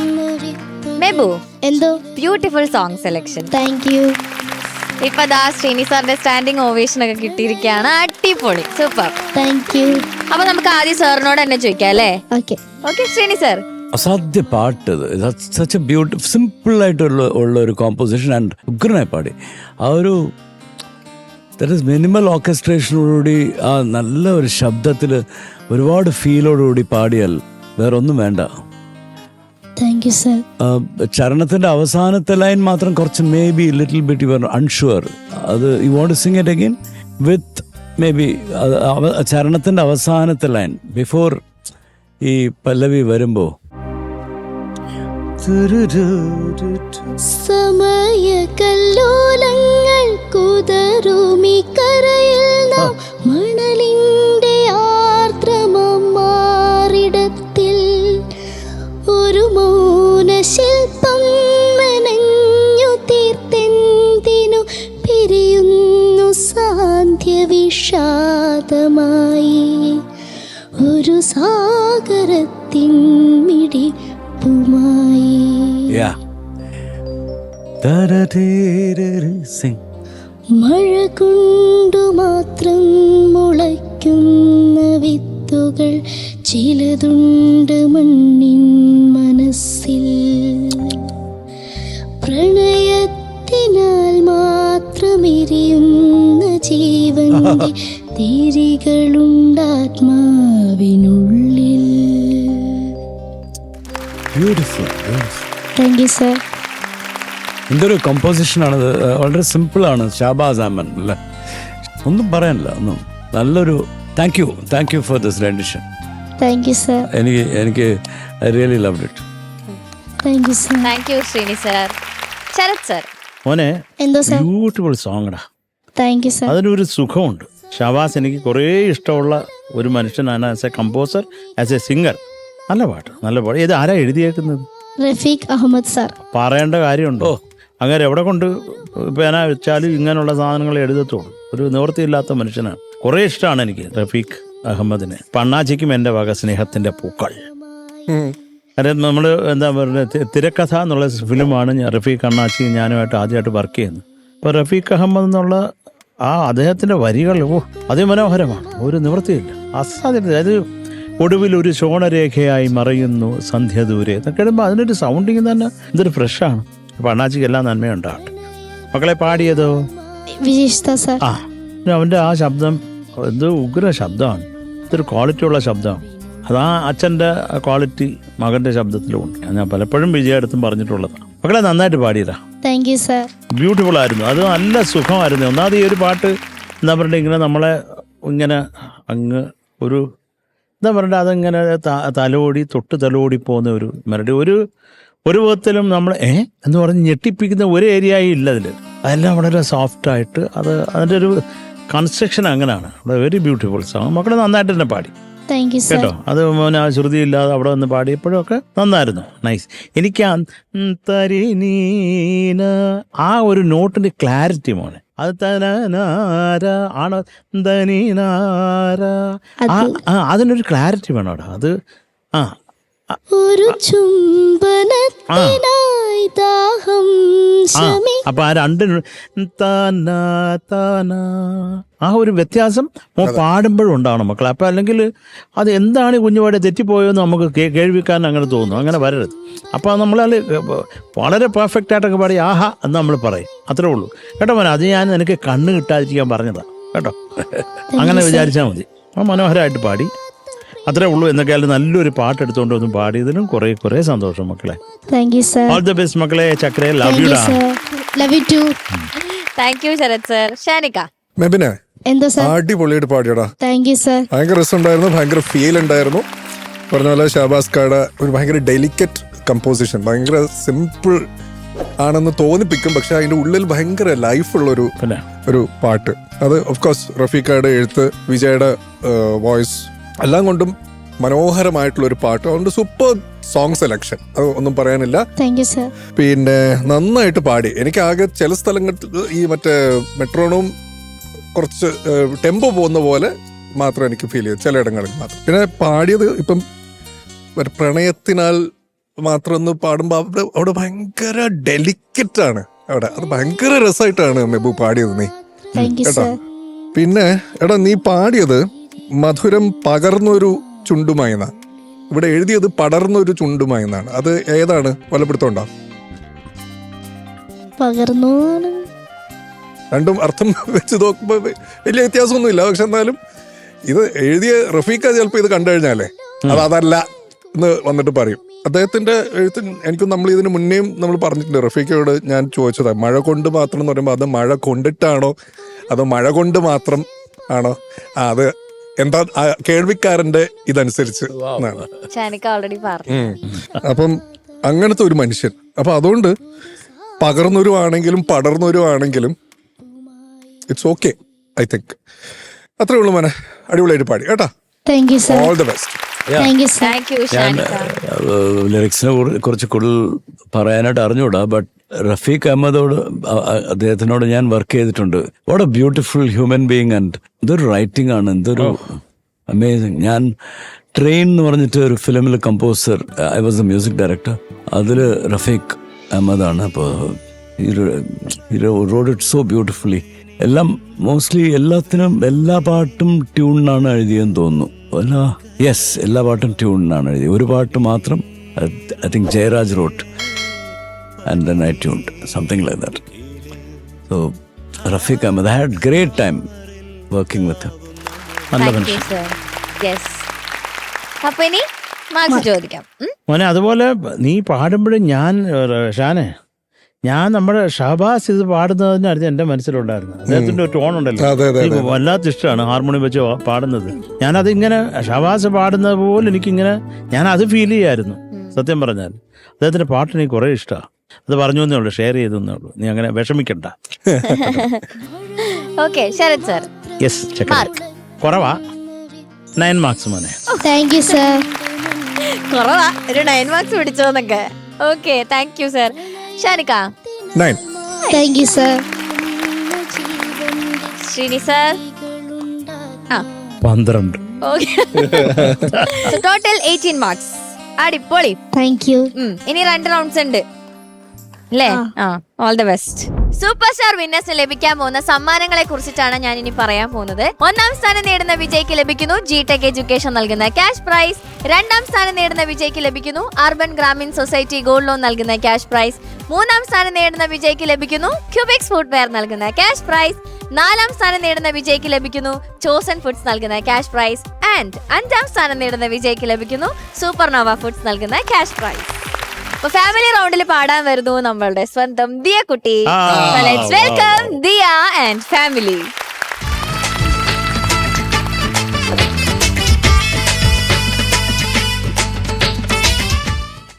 Mebu, എന്തോ? Beautiful song selection. Thank you. ഇപ്പൊ ദാ ശ്രീനി സാറിന്റെ സ്റ്റാൻഡിങ് ഓവേഷൻ ഒക്കെ കിട്ടിയിരിക്കുകയാണ്. അടിപൊളി, സൂപ്പർ. Thank U. അപ്പൊ നമുക്ക് ആദ്യം സാറിനോട് തന്നെ ചോദിക്കാം അല്ലേ? ഓക്കെ. Okay Sreeni sir. അസാധ്യ പാട്ട്, സച്ച് എ ബ്യൂട്ടിഫുൾ സിമ്പിൾ ആയിട്ടുള്ള ഒരു കോമ്പോസിഷൻ ആൻഡ് ഉഗ്രനായി പാടി. ആ ഒരു ദാറ്റ് ഈസ് മിനിമൽ ഓർക്കസ്ട്രേഷനോടുകൂടി ആ നല്ല ഒരു ശബ്ദത്തിൽ ഒരുപാട് ഫീലോടുകൂടി പാടിയാൽ വേറൊന്നും വേണ്ട. Thank you sir. ചരണത്തിന്റെ അവസാനത്തെ ലൈൻ മാത്രം കുറച്ച് maybe little bit you are unsure. അത് you want to sing it again with maybe ചരണത്തിന്റെ അവസാനത്തെ ലൈൻ ബിഫോർ ഈ പല്ലവി വരുമ്പോ സമയകല്ലോലങ്ങൾ കുതറുമി കരയിൽ നാം മണലിന്റെ ആർദ്രമാറിടത്തിൽ ഒരു മൗനശില്പം മെനഞ്ഞു തീർത്തെന്തിനു പിരിയുന്നു സാന്ധ്യ വിഷാദമായി ഒരു സാഗരത്തിൻ മിടിപ്പുമായി. മഴ കൊണ്ടു മാത്രം മുളയ്ക്കുന്ന വിത്തുകൾ ചിലതുണ്ട് മണ്ണിൻ മനസ്സിൽ. പ്രണയത്തിനാൽ മാത്രമെരിയുന്ന ജീവന്റെ തിരികളുണ്ടാത്മാവിനുള്ളിൽ. ബ്യൂട്ടിഫുൾ. Thank you sir. എന്തൊരു കമ്പോസിഷനാണത്. വളരെ സിമ്പിളാണ്. ഷാബാസ് അഹമ്മദ് അല്ലേ, ഒന്നും പറയാനില്ല. ഒന്നും നല്ലൊരു thank you for this rendition. Thank U sir. എനിക്ക് I really loved it. Thank U sir. Thank you Sreeni sir. Sharath sir. മോനെ, എന്തോ സർ? ബ്യൂട്ടിഫുൾ സോങ്ങടാ. Thank U sir. അതിനൊരു സുഖമുണ്ട്. ഷാബാസ് എനിക്ക് കുറേ ഇഷ്ടമുള്ള ഒരു മനുഷ്യനാണ് as a composer, as a singer. നല്ല പാട്ട്, നല്ല പാട്ട്. ഇത് ആരാ എഴുതിയേക്കുന്നത്? റഫീഖ് അഹമ്മദ് സാർ. പറയേണ്ട കാര്യമുണ്ടോ? അങ്ങനെ എവിടെ കൊണ്ട് പേന വെച്ചാലും ഇങ്ങനെയുള്ള സാധനങ്ങൾ എഴുതത്തുള്ളൂ. ഒരു നിവൃത്തിയില്ലാത്ത മനുഷ്യനാണ്. കുറേ ഇഷ്ടമാണ് എനിക്ക് റഫീഖ് അഹമ്മദിനെ. പണ്ണാച്ചിക്കും എൻ്റെ വക സ്നേഹത്തിൻ്റെ പൂക്കൾ. കാര്യം നമ്മൾ എന്താ പറയുക, തിരക്കഥ എന്നുള്ള ഫിലിമാണ് റഫീഖ് അണ്ണാച്ചി ഞാനുമായിട്ട് ആദ്യമായിട്ട് വർക്ക് ചെയ്യുന്നത്. അപ്പോൾ റഫീഖ് അഹമ്മദ് എന്നുള്ള ആ അദ്ദേഹത്തിൻ്റെ വരികൾ അതിമനോഹരമാണ്. ഒരു നിവൃത്തിയില്ല, അസാധ്യത. അതായത് ഒടുവിൽ ഒരു ശോണരേഖയായി മറയുന്നു സന്ധ്യ ദൂരെ എന്നൊക്കെ ഇടുമ്പോൾ അതിനൊരു സൗണ്ടിങ് തന്നെ എന്തൊരു ഫ്രഷാണ്. അപ്പം അണ്ണാച്ചിക്ക് എല്ലാം നന്മയുണ്ടാകട്ടെ. മക്കളെ പാടിയതോ വിജേഷ്ത സാർ. ആ, അവൻ്റെ ആ ശബ്ദം എന്ത് ഉഗ്ര ശബ്ദമാണ്. ഇതൊരു ക്വാളിറ്റി ഉള്ള ശബ്ദമാണ്. അതാ അച്ഛൻ്റെ ക്വാളിറ്റി മകൻ്റെ ശബ്ദത്തിലും ഉണ്ട്. ഞാൻ പലപ്പോഴും വിജയടുത്തും പറഞ്ഞിട്ടുള്ളതാണ്. മക്കളെ നന്നായിട്ട് പാടിയതാ. Thank you sir. ബ്യൂട്ടിഫുൾ ആയിരുന്നു. അത് നല്ല സുഖമായിരുന്നു. ഒന്നാമത് ഈ ഒരു പാട്ട് എന്താ പറയുക, ഇങ്ങനെ നമ്മളെ ഇങ്ങനെ അങ്ങ് ഒരു എന്താ പറയുക, അതിങ്ങനെ തലോടി തലോടി പോകുന്ന ഒരു മെലഡി. ഒരു വിധത്തിലും നമ്മൾ എന്ന് പറഞ്ഞ് ഞെട്ടിപ്പിക്കുന്ന ഒരു ഏരിയയും ഇല്ല അതിൽ. അതെല്ലാം വളരെ സോഫ്റ്റായിട്ട് അതിൻ്റെ ഒരു കൺസ്ട്രക്ഷൻ അങ്ങനെയാണ്. Very beautiful song. മക്കളെ നന്നായിട്ട് തന്നെ പാടി കേട്ടോ. അത് മോനെ ആ ശ്രുതിയില്ലാതെ അവിടെ വന്ന് പാടിയപ്പോഴും ഒക്കെ നന്നായിരുന്നു. നൈസ്. എനിക്ക് ആ ഒരു നോട്ടിൻ്റെ ക്ലാരിറ്റി മോനെ, അത് തനാര ആണോ തനീനാര, അതിനൊരു ക്ലാരിറ്റി വേണം അവിടെ. അത് ഒരു ചുംബനത്തിനായി ദാഹം അപ്പൊ ആ രണ്ടിനും ആ ഒരു വ്യത്യാസം പാടുമ്പോഴും ഉണ്ടാവണം മക്കളെ. അപ്പൊ അല്ലെങ്കിൽ അത് എന്താണ് കുഞ്ഞുപാടെ തെറ്റിപ്പോയെന്ന് നമുക്ക് കേൾവിക്കാൻ അങ്ങനെ തോന്നുന്നു. അങ്ങനെ വരരുത്. അപ്പൊ നമ്മളത് വളരെ പെർഫെക്റ്റ് ആയിട്ടൊക്കെ പാടി ആഹാ എന്ന് നമ്മൾ പറയും. അത്രേ ഉള്ളൂ കേട്ടോ മോനെ. അത് ഞാൻ എനിക്ക് കണ്ണ് കിട്ടാതിരിക്കാൻ പറഞ്ഞതാ കേട്ടോ. അങ്ങനെ വിചാരിച്ചാൽ മതി. മനോഹരമായിട്ട് പാടി, അത്രേ ഉള്ളൂ. എന്നൊക്കെയാലും നല്ലൊരു പാട്ട് എടുത്തുകൊണ്ട് ഒന്നും പാടിയതിനും കുറെ സന്തോഷം മക്കളെ. ഓൾ ദി ബെസ്റ്റ് മക്കളെ. ചക്രേ, love you. Love you too. Thank you Sharath sir. Shanika. മെബിനെ, എന്തോ സർ? അടിപൊളിയായിട്ട് പാടിയടാ. Thank you sir. ഭയങ്കര രസമുണ്ടായിരുന്നു, ഭയങ്കര ഫീൽ ഉണ്ടായിരുന്നു. പറഞ്ഞ പോലെ ഷാബാസ് ഖായുടെ ഒരു ഭയങ്കര ഡെലിക്കറ്റ് കമ്പോസിഷൻ, ഭയങ്കര സിമ്പിൾ ആണെന്ന് തോന്നിപ്പിക്കും, പക്ഷെ അതിന്റെ ഉള്ളിൽ ഭയങ്കര ലൈഫുള്ള ഒരു പാട്ട്. അത് ഓഫ്കോഴ്സ് റഫീഖയുടെ എഴുത്ത്, വിജയുടെ വോയിസ് എല്ലാം കൊണ്ടും മനോഹരമായിട്ടുള്ള ഒരു പാട്ട്. അതുകൊണ്ട് സൂപ്പർ സോങ് സെലക്ഷൻ, അത് ഒന്നും പറയാനില്ല. പിന്നെ നന്നായിട്ട് പാടി. എനിക്ക് ആകെ ചില സ്ഥലങ്ങളിൽ ഈ മറ്റേ മെട്രോണോം കുറച്ച് ടെമ്പോ പോകുന്ന പോലെ മാത്രം എനിക്ക് ഫീൽ ചെയ്തു, ചിലയിടങ്ങളിൽ മാത്രം. പിന്നെ പാടിയത് ഇപ്പം ഒരു പ്രണയത്തിനാൽ മാത്രം ഒന്ന് പാടുമ്പോൾ അവിടെ ഭയങ്കര ഡെലിക്കറ്റ് ആണ് അവിടെ. അത് ഭയങ്കര രസമായിട്ടാണ് മെബു പാടിയത് നീ കേട്ടോ. പിന്നെ എടാ നീ പാടിയത് മധുരം പകർന്നൊരു ചുണ്ടുമായി എന്നാ, ഇവിടെ എഴുതിയത് പടർന്നൊരു ചുണ്ടുമായി എന്നാണ്. അത് ഏതാണ്? വലപ്പെടുത്തോണ്ടോ? പകർന്നു രണ്ടും അർത്ഥം വെച്ച് നോക്കുമ്പോൾ വലിയ വ്യത്യാസമൊന്നുമില്ല. പക്ഷെ എന്നാലും ഇത് എഴുതിയ റഫീഖ ചിലപ്പോൾ ഇത് കണ്ടു കഴിഞ്ഞാലേ അതല്ല എന്ന് വന്നിട്ട് പറയും. അദ്ദേഹത്തിന്റെ എഴുത്ത് എനിക്ക് നമ്മൾ ഇതിന് മുന്നേയും നമ്മൾ പറഞ്ഞിട്ടുണ്ട്. റഫീഖയോട് ഞാൻ ചോദിച്ചതാ, മഴ കൊണ്ട് മാത്രം എന്ന് പറയുമ്പോൾ അത് മഴ കൊണ്ടിട്ടാണോ അതോ മഴ കൊണ്ട് മാത്രം ആണോ? അത് എന്താ കേൾവിക്കാരന്റെ ഇതനുസരിച്ച് എന്നാണ്. ഓൾറെഡി പറഞ്ഞു. അപ്പം അങ്ങനത്തെ ഒരു മനുഷ്യൻ. അപ്പൊ അതുകൊണ്ട് പകർന്നൊരു ആണെങ്കിലും പടർന്നൊരു ആണെങ്കിലും ഇറ്റ്സ് ഓക്കെ. ഐ തിങ്ക് അത്രേ ഉള്ളൂ മോനെ. അടിപൊളിയായിട്ട് പാടി കേട്ടാ. Thank you sir. All the best. Thank U sir. Thank U ഞാൻ ലിറിക്സിനെ കുറിച്ച് കൂടുതൽ പറയാനായിട്ട് അറിഞ്ഞൂടാ. ബട്ട് റഫീഖ് അഹമ്മദോട് അദ്ദേഹത്തിനോട് ഞാൻ വർക്ക് ചെയ്തിട്ടുണ്ട്. What A beautiful human being. And ഇതൊരു റൈറ്റിംഗ് ആണ്, എന്തൊരു അമേസിങ്. ഞാൻ ട്രെയിൻ എന്ന് പറഞ്ഞിട്ട് ഒരു ഫിലിമിൽ composer, I was the music director. അതിൽ റഫീഖ് അഹമ്മദാണ്. അപ്പോൾ റോഡ് ഇറ്റ് സോ ബ്യൂട്ടിഫുള്ളി. എല്ലാം മോസ്റ്റ്ലി എല്ലാത്തിനും എല്ലാ പാട്ടും ട്യൂണിനാണ് എഴുതിയെന്ന് തോന്നുന്നു. യെസ്, എല്ലാ പാട്ടും ട്യൂണിനാണ് എഴുതി. ഒരു പാട്ട് മാത്രം I think Jayaraj wrote and then I tuned something like that. So Rafiq Ahmed, I had great time working with him. Thank you sir. Yes. അപ്പൊ ഇനി മാർക്സ് ചോദിക്കാം. മോനെ അതുപോലെ നീ പാടുമ്പോഴും ഷാനെ ഞാൻ നമ്മുടെ ഷഹബാസ് ഇത് പാടുന്നതിനടുത്ത് എൻ്റെ മനസ്സിലുണ്ടായിരുന്നു. അദ്ദേഹത്തിന്റെ ഒരു ടോൺ ഉണ്ടല്ലോ, എനിക്ക് വല്ലാത്ത ഇഷ്ടമാണ് ഹാർമോണിയം വെച്ച് പാടുന്നത്. ഞാനതിങ്ങനെ ഷഹബാസ് പാടുന്നത് പോലെ എനിക്കിങ്ങനെ ഞാനത് ഫീൽ ചെയ്യായിരുന്നു. സത്യം പറഞ്ഞാൽ അദ്ദേഹത്തിന്റെ പാട്ട് എനിക്ക് കുറേ ഇഷ്ടമാണ്. അത് പറഞ്ഞു എന്നേ ഉള്ളൂ, ഷെയർ ചെയ്തേ ഉള്ളൂ. നീ അങ്ങനെ വിഷമിക്കണ്ട. Okay Sarath sir. യെസ്, കുറവാ 9 മാർക്സ് മോനെ. താങ്ക് യു സർ. കുറവാ, ഒരു 9 മാർക്സ് പിടിച്ചോന്നൊക്കെ. Okay thank U sir. Shanika 9. Thank U sir. Sreeni sir 12. Okay. Total 18 marks. അടിപൊളി. Thank you. ഇനി 2 റൗണ്ട്സ് ഉണ്ട് അല്ലേ? All the best. Super star വിന്നേഴ്സിന് ലഭിക്കാൻ പോകുന്ന സമ്മാനങ്ങളെ കുറിച്ചിട്ടാണ് ഞാൻ ഇനി പറയാൻ പോകുന്നത്. 1ാം സ്ഥാനം നേടുന്ന വിജയ്ക്ക് ലഭിക്കുന്നു ജിടെക് എഡ്യൂക്കേഷൻ നൽകുന്ന ക്യാഷ് പ്രൈസ്. 2ാം സ്ഥാനം നേടുന്ന വിജയ്ക്ക് ലഭിക്കുന്നു urban Grameen society gold loan നൽകുന്ന ക്യാഷ് പ്രൈസ്. 3ാം സ്ഥാനം നേടുന്ന വിജയ്ക്ക് ലഭിക്കുന്നു ക്യൂബിക്സ് ഫുട്വെയർ നൽകുന്ന ക്യാഷ് പ്രൈസ്. 4ാം സ്ഥാനം നേടുന്ന വിജയ്ക്ക് ലഭിക്കുന്നു ചോസൻ ഫുഡ്സ് നൽകുന്ന ക്യാഷ് പ്രൈസ്. ആൻഡ് 5ാം സ്ഥാനം നേടുന്ന വിജയ്ക്ക് ലഭിക്കുന്നു സൂപ്പർനോവ ഫുഡ്സ് നൽകുന്ന ക്യാഷ് പ്രൈസ്. ഫാമിലി റൗണ്ടിൽ പാടാൻ വരുന്നു നമ്മളുടെ സ്വന്തം ദിയ കുട്ടി. Let's welcome Diya and family.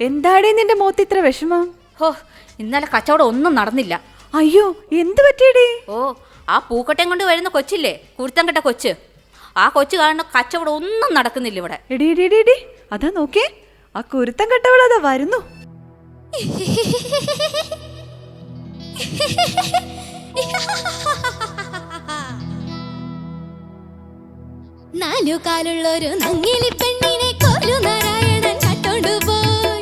എന്താടേ നിന്റെ മോത്ത് ഇത്ര വിഷമം? ഹോ, ഇന്നലെ കച്ചവടം ഒന്നും നടന്നില്ല. അയ്യോ, എന്ത് പറ്റിയടേ? ഓ, ആ പൂക്കട്ടയും കൊണ്ട് വരുന്ന കൊച്ചില്ലേ, കുരുത്തം കെട്ട കൊച്ച്, ആ കൊച്ചു കാണുന്ന കച്ചവടം ഒന്നും നടക്കുന്നില്ല ഇവിടെ. എടി എടി എടി എടി, അതാ നോക്കേ, ആ കുരുത്തം കെട്ടവളതാ വരുന്നു. നാലു കാലുള്ളൊരു നങ്ങിലി പെണ്ണിനെ കൊലു നാരായണൻ കട്ടോണ്ടു പോയി.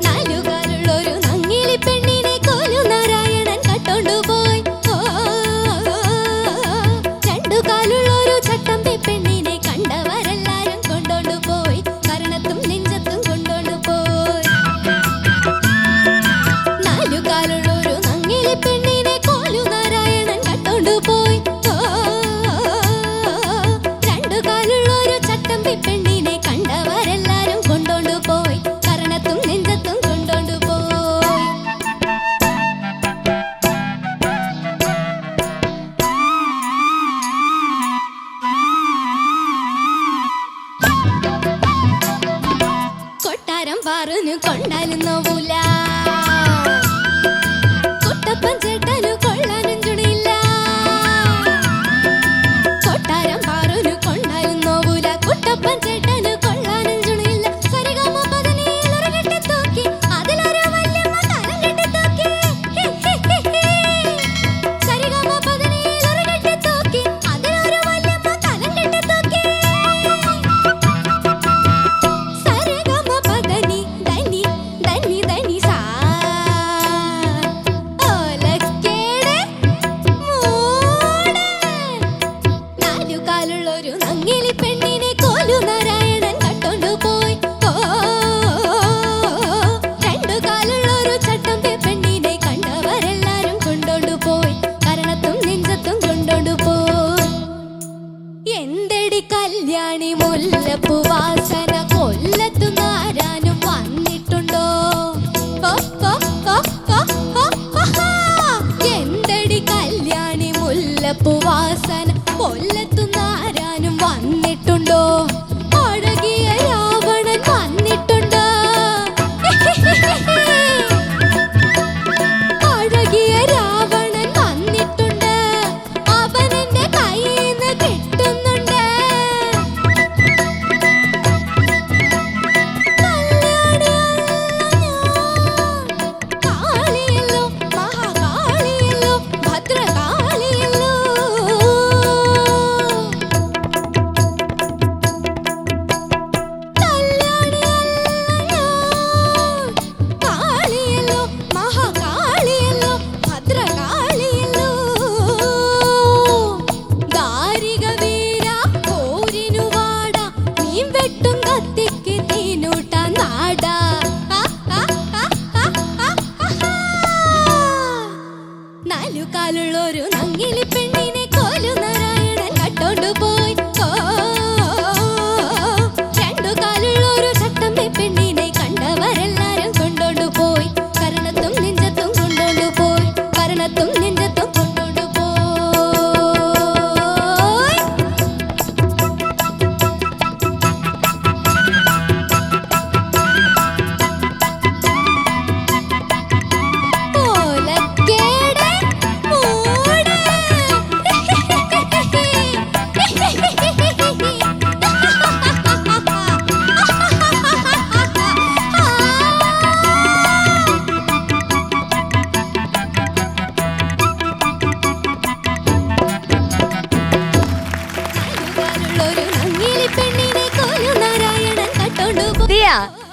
നാലു കാലുള്ളൊരു നങ്ങിലി പെണ്ണിനെ കൊലു നാരായണൻ കട്ടോണ്ടു പോയി. രണ്ടു കാലുള്ളൊരു ചട്ടമ്പി പെണ്ണിനെ കണ്ടവരെല്ലാരും കൊണ്ടോണ്ടു പോയി. കരണത്തും നെഞ്ചത്തും കൊണ്ടോണ്ടു പോയി. നാലു കാലുള്ളൊരു നങ്ങിലി പെണ്ണിനെ കൊലു നാരായണൻ കട്ടോണ്ടു പോയി. രണ്ടു കാലുള്ളൊരു ചട്ടമ്പി പെണ്ണിനെ കണ്ടവരെല്ലാരും കൊണ്ടോണ്ടു പോയി. കരണത്തും നെഞ്ചത്തും കൊണ്ടോണ്ടു പോയി. കൊട്ടാരം പറഞ്ഞു കൊണ്ടാലും നോവൂല. കുട്ടപ്പൻ ചേട്ടനു കൊള്ളാനും ചുണിയില്ല. കൊട്ടാരം പറഞ്ഞു കൊണ്ടാലും നോവൂല. കുട്ടപ്പൻ ചേട്ടനു കൊള്ളാനും ചുണിയില്ല. സരിഗമ പദനിയിൽ ഒരു കെട്ടി തൂക്കി, അതിലൊരു വല്യമ്മ കലം കെട്ടി തൂക്കി. സരിഗമ പദനിയിൽ ഒരു കെട്ടി തൂക്കി, അതിലൊരു വല്യമ്മ കലം കെട്ടി തൂക്കി.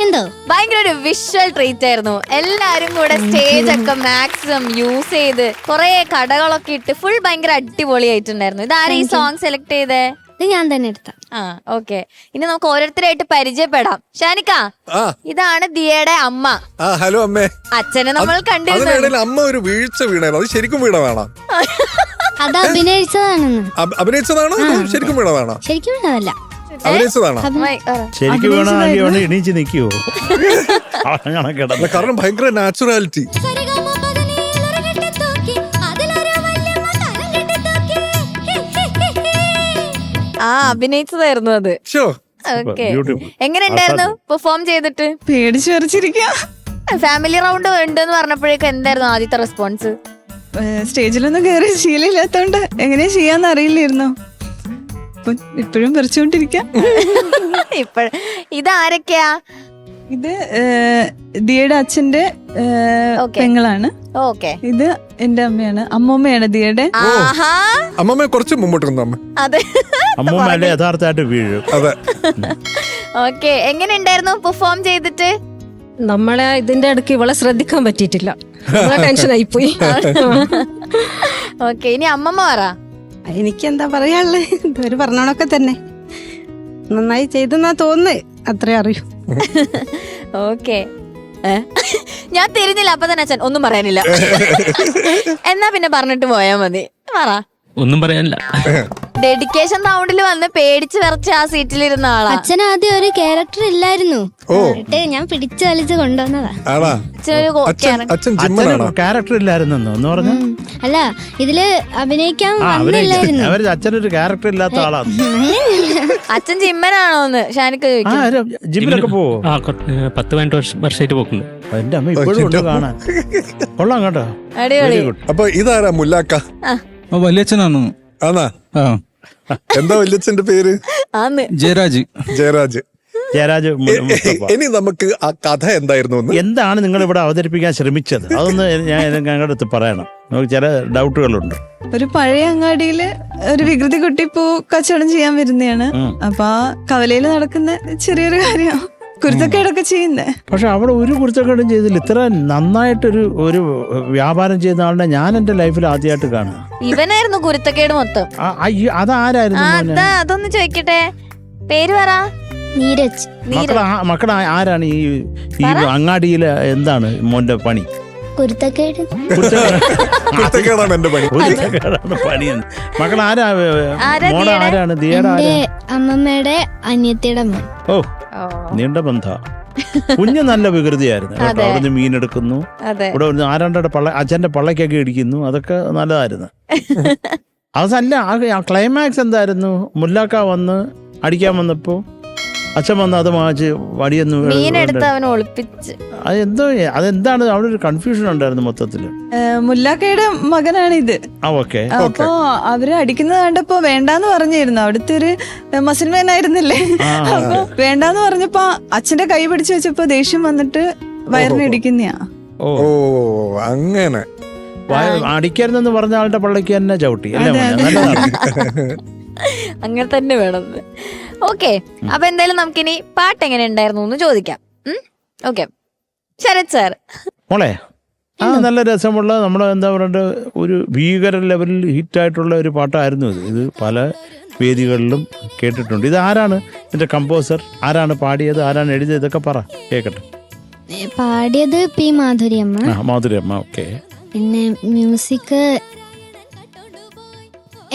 എന്തോ ഭയങ്കര ഒരു വിഷ്വൽ ട്രീറ്റ് ആയിരുന്നു. എല്ലാരും കൂടെ സ്റ്റേജ് ഒക്കെ മാക്സിമം യൂസ് ചെയ്ത് കുറെ കടകളൊക്കെ ഇട്ട് ഫുൾ ഭയങ്കര അടിപൊളിയായിട്ടുണ്ടായിരുന്നു. ഇതാരും ഈ സോങ് സെലക്ട് ചെയ്തേ? ഇത് ഞാൻ തന്നെ എടുത്ത. ആ ഓക്കെ. ഇനി നമുക്ക് ഓരോരുത്തരായിട്ട് പരിചയപ്പെടാം. ഷാനിക്ക, ആ ഇതാണ് ദിയയുടെ അമ്മ. ആ ഹലോ അമ്മേ. അച്ഛനെ നമ്മൾ കണ്ടിരുന്നു. അതിനിടയിൽ അമ്മ ഒരു വീഴ്ച വീണായിരുന്നു. അത് ശരിക്കും വീണതാണോ? അത് അഭിനയിച്ചതാണെന്ന്. അഭിനയിച്ചതാണോ ശരിക്കും വീണതാണോ? ശരിക്കും വീണതല്ല, അഭിനയിച്ചതാണോ? ശരിക്കും വേണമെങ്കിൽ എണീച്ച് നിൽക്കുവോ? അങ്ങനെ കിടന്നു. കാരണം ഭയങ്കര നാച്ചുറാലിറ്റി. ആ അഭിനയിച്ചതായിരുന്നു അത്. ഓക്കെ. എങ്ങനെ ഉണ്ടായിരുന്നു പെർഫോം ചെയ്തിട്ട്? പേടിച്ചു വരച്ചിരിക്കുക. ഫാമിലി റൗണ്ട് ഉണ്ടെന്ന് പറഞ്ഞപ്പോഴേക്കും എന്തായിരുന്നു ആദ്യത്തെ റെസ്പോൺസ്? സ്റ്റേജിലൊന്നും കയറി ശീലമില്ലാത്തോണ്ട് എങ്ങനെയാ ചെയ്യാന്ന് അറിയില്ലായിരുന്നു. ഇപ്പോഴും പറിച്ചുകൊണ്ടിരിക്കാം. ഇതാരൊക്കെയാ? ഇത് ദിയയുടെ അച്ഛന്റെ പെങ്ങളാണ്. ഓക്കെ. ഇത് എന്റെ അമ്മയാണ്, അമ്മൂമ്മയാണ് ദിയയുടെ. ആഹാ, അമ്മമ്മ കുറച്ച് മുമ്പോട്ട് വന്നു അമ്മ. അതെ. അമ്മൂമ്മ യഥാർത്ഥമായിട്ട് വീഴും. അതെ. ഓക്കെ. എങ്ങനെ ഉണ്ടായിരുന്നു പെർഫോം ചെയ്തിട്ട്? നമ്മളെ ഇതിന്റെ ഇടയ്ക്ക് ഇവളെ ശ്രദ്ധിക്കാൻ പറ്റിയിട്ടില്ല, ടെൻഷൻ ആയിപ്പോയി. ഓക്കെ. ഇനി അമ്മമ്മ പറ. എനിക്ക് എന്താ പറയാനുള്ളത്, ഇതൊരു പറഞ്ഞോണൊക്കെ തന്നെ നന്നായി ചെയ്തെന്നാ തോന്നുന്നേ, അത്രേ അറിയൂ. ഓക്കെ. ഞാൻ തിരിഞ്ഞില്ല, അപ്പൊ തന്നെ അച്ഛൻ ഒന്നും പറയാനില്ല. എന്നാ പിന്നെ പറഞ്ഞിട്ട് പോയാ മതി. പറ. ഒന്നും പറയാനില്ല. ഡെഡിക്കേഷൻ റൗണ്ടിൽ വന്ന് പേടിച്ച് വിറച്ച് ആ സീറ്റിലിരുന്ന ആളാ. അച്ഛൻ ആദ്യം ഒരു ക്യാരക്ടർ ഇല്ലായിരുന്നു, എന്നിട്ട് ഞാൻ പിടിച്ചു വലിച്ച് കൊണ്ടുവന്നതാ. അച്ഛൻ ജിമ്മനാണോ? ക്യാരക്ടർ ഇല്ലായിരുന്നു എന്ന് പറഞ്ഞു. അല്ല, ഇതില് അഭിനയിക്കാൻ വന്നില്ലായിരുന്നു. അവര് അച്ഛനൊരു ക്യാരക്ടർ ഇല്ലാത്ത ആളാണ്. അച്ഛൻ ജിമ്മനാണോന്ന് ഷാനിക്ക് ചോദിക്കും. ജിമ്മിലൊക്കെ പോവോ? 10-12 വർഷമായിട്ട് പോക്കുന്നുണ്ട്. എന്റെ അമ്മ ഇപ്പോഴും ഉണ്ട് കാണാൻ. കൊള്ളാം കേട്ടോ. അടിപൊളി. അപ്പൊ ഇതാരാ മുല്ലാക്ക? വലിയച്ഛനാണോ? ആന്നാ? എന്താ വല്യച്ഛന്റെ പേര്? ജയരാജ്. ജയരാജ്. ജയരാജ്. ഇനി നമുക്ക് ആ കഥ എന്തായിരുന്നു? എന്താണ് നിങ്ങൾ ഇവിടെ അവതരിപ്പിക്കാൻ ശ്രമിച്ചത്? അതൊന്ന് ഞാൻ ഞങ്ങളുടെ അടുത്ത് പറയണം. നമുക്ക് ചില ഡൗട്ടുകളുണ്ട്. ഒരു പഴയ അങ്ങാടിയില് ഒരു വികൃതി കുട്ടി പൂ കച്ചവടം ചെയ്യാൻ വരുന്നതാണ്. അപ്പൊ ആ കവലയില് നടക്കുന്ന ചെറിയൊരു കാര്യം, കുരുത്തക്കേടൊക്കെ ചെയ്യുന്നേ. പക്ഷെ അവിടെ ഒരു കുരുത്തക്കേടും ചെയ്തില്ല. ഇത്ര നന്നായിട്ടൊരു ഒരു വ്യാപാരം ചെയ്യുന്ന ആളുടെ ഞാൻ എന്റെ ലൈഫിൽ ആദ്യമായിട്ട് കാണുക. ഇവനായിരുന്നു കുരുത്തക്കേട് മൊത്തം. അതാരായിരുന്നു? അതൊന്ന് ചോദിക്കട്ടെ, പേര് പറ. നീരജ്. മക്കളെ ആരാണ് ഈ അങ്ങാടിയിലെ എന്താണ് മോന്റെ പണി? കുരുത്തക്കേട്. കുരുത്തക്കേടാണ് എന്റെ പണി. കുരുത്തക്കേടാണ് പണിയെന്ന്. മക്കൾ ആരാണ്? ദിയയുടെ അമ്മമ്മയുടെ അനിയത്തിയുടെ മോൻ. ഓ, നീണ്ട ബന്ധ. കുഞ്ഞ് നല്ല വികൃതിയായിരുന്നു കേട്ടോ. അവിടുന്ന് മീനെടുക്കുന്നു, ഇവിടെ ആരാണ്ടയുടെ അച്ഛന്റെ പള്ളക്കൊക്കെ ഇടിക്കുന്നു. അതൊക്കെ നല്ലതായിരുന്നു. അതല്ല, ക്ലൈമാക്സ് എന്തായിരുന്നു? മുല്ലാക്ക വന്ന് അടിക്കാൻ വന്നപ്പോ അച്ഛൻ വന്ന് അത് വാങ്ങിച്ച് വടിയൊന്നും അതെന്താണ്? അവിടെ ഒരു കൺഫ്യൂഷൻ ഉണ്ടായിരുന്നു മൊത്തത്തില്. മുല്ലാക്കയുടെ മകനാണ് ഇത്. ഓക്കെ. അപ്പൊ അവര് അടിക്കുന്നത് കണ്ടപ്പോ വേണ്ടാന്ന് പറഞ്ഞിരുന്നു. അവിടുത്തെ ഒരു മസിൽമാൻ ആയിരുന്നില്ലേ, അപ്പൊ വേണ്ടാന്ന് പറഞ്ഞപ്പോ അച്ഛന്റെ കൈ പിടിച്ചു വെച്ചപ്പോ ദേഷ്യം വന്നിട്ട് വയറിന് ഇടിക്കുന്നയാ. ഓ അങ്ങനെ. അടിക്കരുതെന്ന് പറഞ്ഞ ആളുടെ പള്ളക്ക് തന്നെ ചവിട്ടി അല്ലേ? അങ്ങനെ തന്നെ വേണം. ഓക്കെ. അപ്പൊ എന്തായാലും നമുക്കിനി പാട്ട് എങ്ങനെ ഉണ്ടായിരുന്നു എന്ന് ചോദിക്കാം. Okay, Sharath sir. മോളെ, നല്ല രസമുള്ള നമ്മുടെ എന്താ പറയണ്ട ഒരു ഭീകര ലെവലിൽ ഹിറ്റായിട്ടുള്ള ഒരു പാട്ടായിരുന്നു ഇത്. ഇത് പല വേദികളിലും കേട്ടിട്ടുണ്ട്. ഇത് ആരാണ് ഇതിന്റെ കമ്പോസർ? ആരാണ് പാടിയത്? ആരാണ് എഴുതിയത്? ഇതൊക്കെ പറ കേക്കട്ടെ. പാടിയത് പി മാധുരിയമ്മ. മാധുരിയമ്മ. ഓക്കെ. പിന്നെ music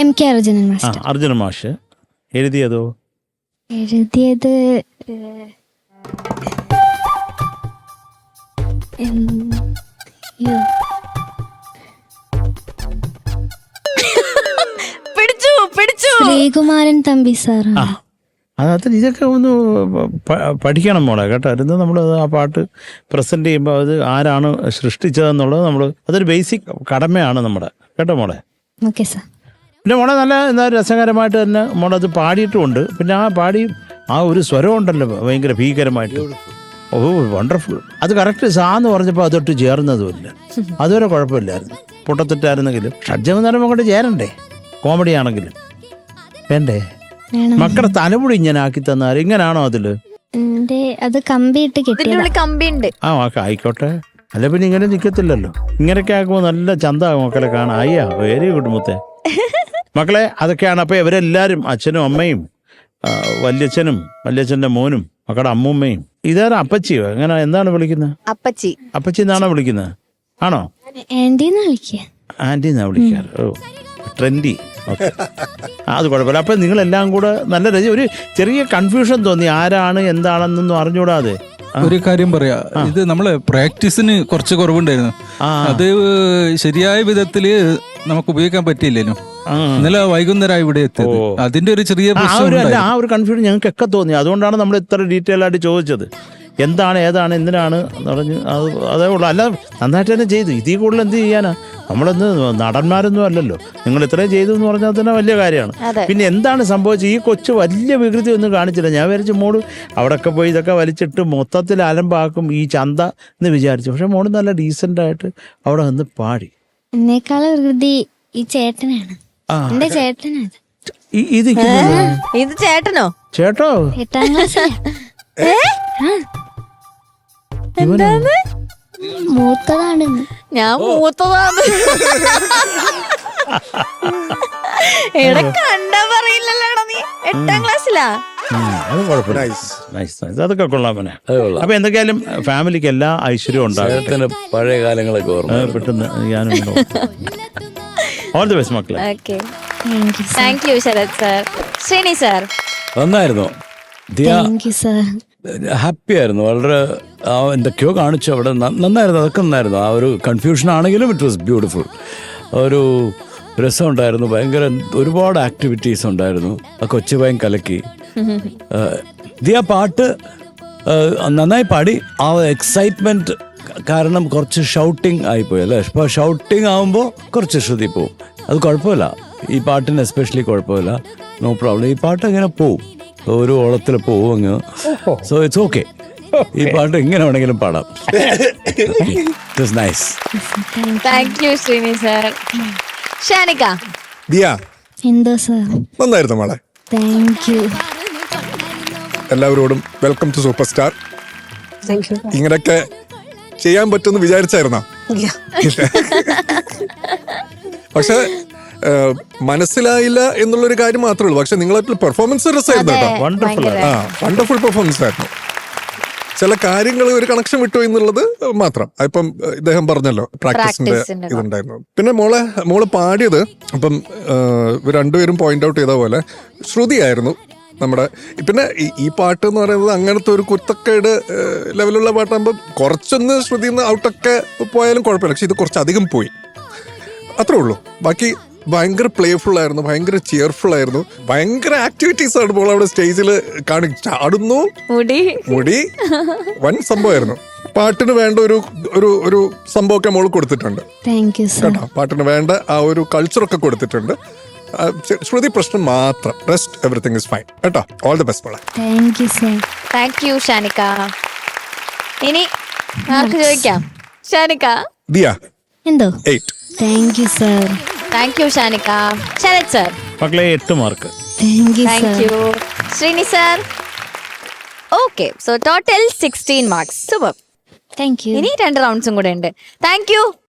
MK Arjunan master. Arjunan മാഷ്. എഴുതിയത് ശ്രീകുമാരൻ തമ്പി സാർ. അത് ഇതൊക്കെ ഒന്ന് പഠിക്കണം മോളെ കേട്ടോ. ഇരുന്ന് നമ്മൾ ആ പാട്ട് പ്രസന്റ് ചെയ്യുമ്പോൾ അത് ആരാണ് സൃഷ്ടിച്ചതെന്നുള്ളത് നമ്മൾ അതൊരു ബേസിക് കടമയാണ് നമ്മുടെ, കേട്ടോ മോളെ. Okay sir. പിന്നെ മോളെ നല്ല എന്താ രസകരമായിട്ട് തന്നെ മോളത് പാടിയിട്ടുമുണ്ട്. പിന്നെ ആ ഒരു സ്വരം ഉണ്ടല്ലോ ഭയങ്കര ഭീകരമായിട്ട്. ഓ വണ്ടർഫുൾ. അത് കറക്റ്റ് സാന്ന് പറഞ്ഞപ്പോൾ അതൊട്ട് ചേർന്നതുമില്ല. അതുവരെ കുഴപ്പമില്ലായിരുന്നു. പൊട്ടത്തിട്ടായിരുന്നെങ്കിലും ഷഡ്ജമെന്ന് പറയുമ്പോൾ കൊണ്ട് ചേരണ്ടേ? കോമഡി ആണെങ്കിലും വേണ്ടേ? മക്കളുടെ തലമുടി ഇങ്ങനെ ആക്കി തന്നാൽ ഇങ്ങനാണോ അതില്? അത് കമ്പിയിട്ട് ഇതിന്റെ കിട്ടിയതാ. ഉള്ളിൽ കമ്പി ഉണ്ട്. ആയിക്കോട്ടെ. അല്ല പിന്നെ ഇങ്ങനെ നിൽക്കത്തില്ലല്ലോ. ഇങ്ങനെയൊക്കെ ആക്കുമ്പോൾ നല്ല ചന്താകും മക്കളെ കാണാൻ. അയ്യാ, വെരി ഗുഡ് മുത്തേ. മക്കളെ അതൊക്കെയാണ്. അപ്പൊ ഇവരെല്ലാരും അച്ഛനും അമ്മയും വല്യച്ഛനും വല്യച്ഛന്റെ മോനും മക്കളുടെ അമ്മൂമ്മയും. ഇതാരും അപ്പച്ചിയോ എങ്ങനെ എന്താണ് വിളിക്കുന്നത്? അപ്പച്ചി. അപ്പച്ചി എന്നാണോ വിളിക്കുന്നത്? ആണോ? ആന്റിന്ന് വിളിക്കുക. ആന്റി എന്നാ വിളിക്കാറ്. ഓ, ട്രെൻഡി. ഓക്കെ, അത് കുഴപ്പമില്ല. അപ്പൊ നിങ്ങളെല്ലാം കൂടെ നല്ല ഒരു ചെറിയ കൺഫ്യൂഷൻ തോന്നി, ആരാണ് എന്താണെന്നൊന്നും അറിഞ്ഞൂടാതെ. ഒരു കാര്യം പറയാ, ഇത് നമ്മളെ പ്രാക്ടീസിന് കുറച്ച് കുറവുണ്ടായിരുന്നു. അത് ശരിയായ വിധത്തില് നമുക്ക് ഉപയോഗിക്കാൻ പറ്റിയില്ലേനു. ഇന്നലെ വൈകുന്നേരം ഇവിടെ എത്തിയത്. അതിന്റെ ഒരു ചെറിയ ആ ഒരു കൺഫ്യൂഷൻ ഞങ്ങൾക്കൊക്കെ തോന്നി. അതുകൊണ്ടാണ് നമ്മൾ ഇത്ര ഡീറ്റെയിൽ ആയിട്ട് ചോദിച്ചത്. എന്താണ് ഏതാണ് എന്തിനാണ് എന്ന് പറഞ്ഞ് അതേ ഉള്ളൂ. അല്ല, നന്നായിട്ട് തന്നെ ചെയ്തു. ഇതിൽ കൂടുതൽ എന്ത് ചെയ്യാനാ? നമ്മളെന്ത് നടന്മാരൊന്നും അല്ലല്ലോ. നിങ്ങൾ ഇത്രയും ചെയ്തു എന്ന് പറഞ്ഞാൽ തന്നെ വലിയ കാര്യമാണ്. പിന്നെ എന്താണ് സംഭവിച്ചത്? ഈ കൊച്ചു വലിയ വികൃതി ഒന്നും കാണിച്ചില്ല. ഞാൻ വിചാരിച്ചു മോള് അവിടെയൊക്കെ പോയി ഇതൊക്കെ വലിച്ചിട്ട് മൊത്തത്തിൽ അലമ്പാക്കും ഈ ചന്ത എന്ന് വിചാരിച്ചു. പക്ഷെ മോള് നല്ല ഡീസൻ്റ് ആയിട്ട് അവിടെ വന്ന് പാടി. എന്നെക്കാൾ വികൃതി ഈ ചേട്ടനാണ്. എന്റെ ചേട്ടനാണ്. ഇത് ചേട്ടനോ? ചേട്ടോ? 8ാം ക്ലാസ്സിലാ. എന്താണ്? മൂത്തതാണ്. ഞാൻ മൂത്തതാണ്. എടാ കണ്ടാ പറയില്ലല്ലോടാ നീ. 8ാം ക്ലാസ്സിലാ. അത് കുഴപ്പമില്ല. അതൊക്കെ കൊള്ളാം. അപ്പൊ എന്തൊക്കെയാലും ഫാമിലിക്ക് എല്ലാ ഐശ്വര്യവും ഉണ്ടാകും. പഴയ കാലങ്ങളൊക്കെ ഓർമ്മ പെട്ടെന്ന് ഞാനും ഓൾ ദി ബെസ്റ്റ് മക്കളെ. Okay, thank you Sharath sir. Sreeni sir നന്നായിരുന്നു. ഹാപ്പി ആയിരുന്നു. വളരെ എന്തൊക്കെയോ കാണിച്ചു അവിടെ. നന്നായിരുന്നു. അതൊക്കെ നന്നായിരുന്നു. ആ ഒരു കൺഫ്യൂഷൻ ആണെങ്കിലും ഇറ്റ് വാസ് ബ്യൂട്ടിഫുൾ. ഒരു രസമുണ്ടായിരുന്നു. ഭയങ്കര ഒരുപാട് ആക്ടിവിറ്റീസ് ഉണ്ടായിരുന്നു. ആ കൊച്ചു ഭയം കലക്കി. ദിയ പാട്ട് നന്നായി പാടി. ആ എക്സൈറ്റ്മെന്റ് കാരണം കുറച്ച് ഷൗട്ടിങ് ആയിപ്പോയി അല്ലേ? ഇപ്പോൾ ഷൗട്ടിങ് ആകുമ്പോൾ കുറച്ച് ശ്രുതി പോവും. അത് കുഴപ്പമില്ല. ഈ പാട്ടിന് എസ്പെഷ്യലി കുഴപ്പമില്ല. No problem. ഈ പാട്ട് അങ്ങനെ പോവും. ഒരു ഓളത്തിൽ പോവും അങ്ങ്. So it's okay. ഈ പാട്ട് എങ്ങനെ വേണമെങ്കിലും പാടാം. It was nice. Thank you Sreeni sir. Shanika. Diya എന്തോ സാർ? നന്നായിരുന്നു മോളെ. Thank you. എല്ലാവരോടും വെൽക്കം ടു സൂപ്പർ സ്റ്റാർ. ഇങ്ങനെയൊക്കെ ചെയ്യാൻ പറ്റുമെന്ന് വിചാരിച്ചായിരുന്നോ? പക്ഷെ മനസ്സിലായില്ല എന്നുള്ളൊരു കാര്യം മാത്രമേ ഉള്ളൂ. പക്ഷെ നിങ്ങളെ പെർഫോമൻസ് രസമായിരുന്നു കേട്ടോ. വണ്ടർഫുൾ പെർഫോമൻസ് ആയിരുന്നു. ചില കാര്യങ്ങൾ ഒരു കണക്ഷൻ വിട്ടു എന്നുള്ളത് മാത്രം. ഇപ്പം ഇദ്ദേഹം പറഞ്ഞല്ലോ പ്രാക്ടീസിന്റെ ഇതുണ്ടായിരുന്നു. പിന്നെ മോള് പാടിയത് അപ്പം രണ്ടുപേരും പോയിന്റ് ഔട്ട് ചെയ്ത പോലെ ശ്രുതിയായിരുന്നു നമ്മുടെ. പിന്നെ ഈ പാട്ട് എന്ന് പറയുന്നത് അങ്ങനത്തെ ഒരു കുത്തക്കേട് ലെവലുള്ള പാട്ടാകുമ്പോൾ കുറച്ചൊന്ന് ശ്രുതിയിൽ നിന്ന് ഔട്ടൊക്കെ പോയാലും കുഴപ്പമില്ല. പക്ഷെ ഇത് കുറച്ചധികം പോയി, അത്രേ ഉള്ളൂ. ബാക്കി ഭയങ്കര പ്ലേഫുൾ ആയിരുന്നു, ഭയങ്കര ചിയർഫുൾ ആയിരുന്നു, ഭയങ്കര ആക്ടിവിറ്റീസ് ആണ് മോൾ അവിടെ സ്റ്റേജിൽ ചാടുന്നു. മുടി വൻ സംഭവമായിരുന്നു. പാട്ടിന് വേണ്ട ഒരു സംഭവമൊക്കെ മോള് കൊടുത്തിട്ടുണ്ട് കേട്ടോ. പാട്ടിന് വേണ്ട ആ ഒരു കൾച്ചറൊക്കെ കൊടുത്തിട്ടുണ്ട്. ശ്രുതി പ്രശ്നം മാത്രം. റെസ്റ്റ് എവറിത്തിങ് ഇസ് ഫൈൻ കേട്ടോ. ഓൾ ദി ബെസ്റ്റ് മോളെ. Thank you Shanika. ഇനി ആർക്ക് ചോദിക്കാം? ഷാനിക. ദിയ. എന്തോ? 8. Thank U sir. Thank you Shanika. Sharath sir. മക്കളെ 8 mark. Thank you Sreeni sir. Okay, so total 16 marks. Super. Thank you. ഇനി 2 റൗണ്ട്സും കൂടെ ഉണ്ട്. Thank U.